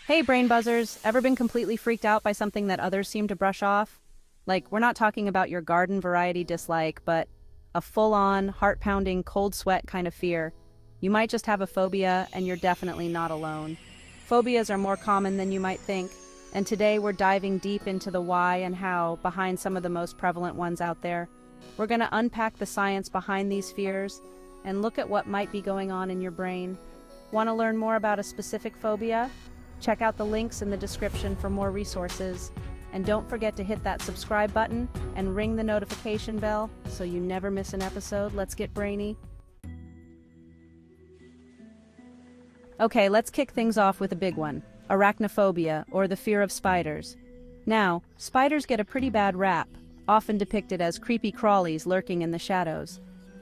Hey, brain buzzers, ever been completely freaked out by something that others seem to brush off? Like, we're not talking about your garden variety dislike, but a full-on, heart-pounding, cold sweat kind of fear. You might just have a phobia, and you're definitely not alone. Phobias are more common than you might think, and today we're diving deep into the why and how behind some of the most prevalent ones out there. We're going to unpack the science behind these fears and look at what might be going on in your brain. Want to learn more about a specific phobia? Check out the links in the description for more resources. And don't forget to hit that subscribe button and ring the notification bell so you never miss an episode. Let's get brainy. Okay, let's kick things off with a big one, arachnophobia, or the fear of spiders. Now, spiders get a pretty bad rap, often depicted as creepy crawlies lurking in the shadows.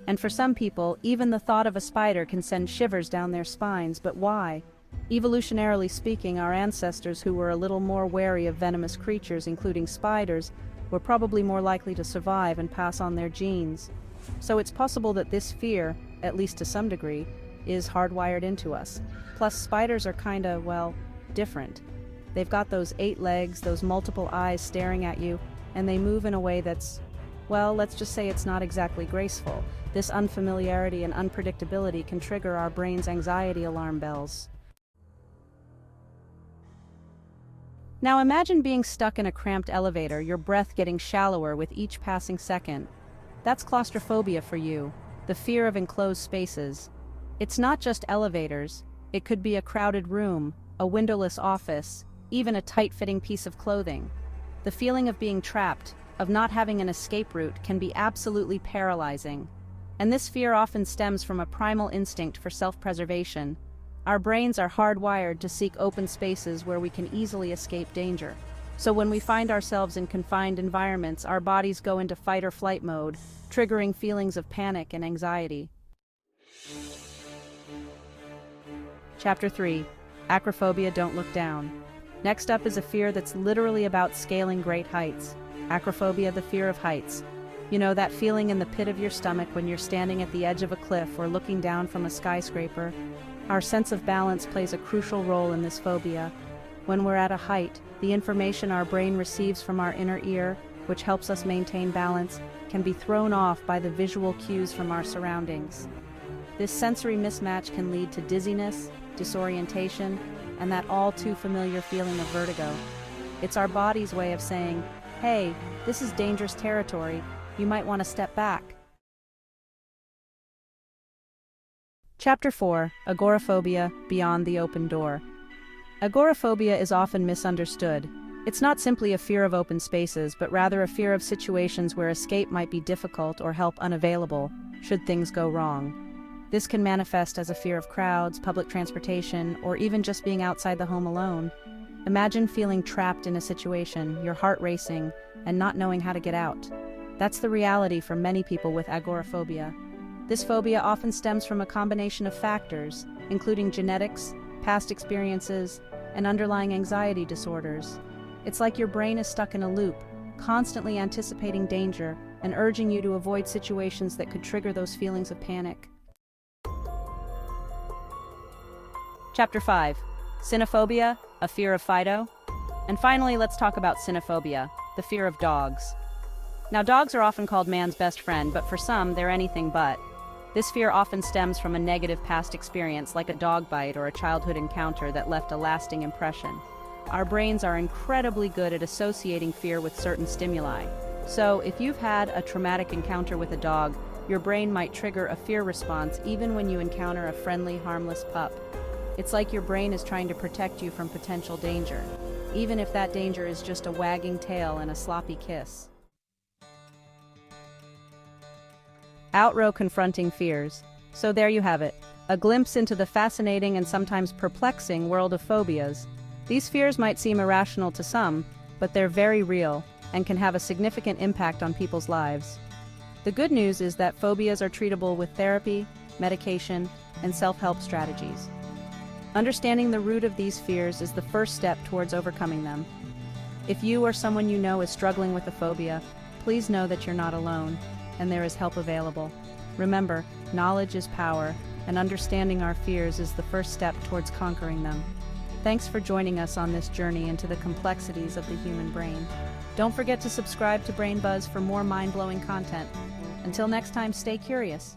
And for some people, even the thought of a spider can send shivers down their spines, but why? Evolutionarily speaking, our ancestors who were a little more wary of venomous creatures, including spiders, were probably more likely to survive and pass on their genes. So it's possible that this fear, at least to some degree, is hardwired into us. Plus, spiders are kinda, well, different. They've got those 8 legs, those multiple eyes staring at you, and they move in a way that's, well, let's just say it's not exactly graceful. This unfamiliarity and unpredictability can trigger our brain's anxiety alarm bells. Now imagine being stuck in a cramped elevator, your breath getting shallower with each passing second. That's claustrophobia for you, the fear of enclosed spaces. It's not just elevators. It could be a crowded room, a windowless office, even a tight-fitting piece of clothing. The feeling of being trapped, of not having an escape route, can be absolutely paralyzing. And this fear often stems from a primal instinct for self-preservation. Our brains are hardwired to seek open spaces where we can easily escape danger. So when we find ourselves in confined environments, our bodies go into fight or flight mode, triggering feelings of panic and anxiety. Chapter 3. Acrophobia, don't look down. Next up is a fear that's literally about scaling great heights. Acrophobia, the fear of heights. You know, that feeling in the pit of your stomach when you're standing at the edge of a cliff or looking down from a skyscraper. Our sense of balance plays a crucial role in this phobia. When we're at a height, the information our brain receives from our inner ear, which helps us maintain balance, can be thrown off by the visual cues from our surroundings. This sensory mismatch can lead to dizziness, disorientation, and that all too familiar feeling of vertigo. It's our body's way of saying, hey, this is dangerous territory, you might want to step back. Chapter 4. Agoraphobia, beyond the open door. Agoraphobia is often misunderstood. It's not simply a fear of open spaces, but rather a fear of situations where escape might be difficult or help unavailable, should things go wrong. This can manifest as a fear of crowds, public transportation, or even just being outside the home alone. Imagine feeling trapped in a situation, your heart racing, and not knowing how to get out. That's the reality for many people with agoraphobia. This phobia often stems from a combination of factors, including genetics, past experiences, and underlying anxiety disorders. It's like your brain is stuck in a loop, constantly anticipating danger and urging you to avoid situations that could trigger those feelings of panic. Chapter 5. Cynophobia, a fear of Fido. And finally, let's talk about cynophobia, the fear of dogs. Now, dogs are often called man's best friend, but for some, they're anything but. This fear often stems from a negative past experience like a dog bite or a childhood encounter that left a lasting impression. Our brains are incredibly good at associating fear with certain stimuli. So, if you've had a traumatic encounter with a dog, your brain might trigger a fear response even when you encounter a friendly, harmless pup. It's like your brain is trying to protect you from potential danger, even if that danger is just a wagging tail and a sloppy kiss. Outrow confronting fears. So there you have it, a glimpse into the fascinating and sometimes perplexing world of phobias. These fears might seem irrational to some, but they're very real and can have a significant impact on people's lives. The good news is that phobias are treatable with therapy, medication, and self-help strategies. Understanding the root of these fears is the first step towards overcoming them. If you or someone you know is struggling with a phobia, please know that you're not alone, and there is help available. Remember, knowledge is power, and understanding our fears is the first step towards conquering them. Thanks for joining us on this journey into the complexities of the human brain. Don't forget to subscribe to Brain Buzz for more mind-blowing content. Until next time, stay curious.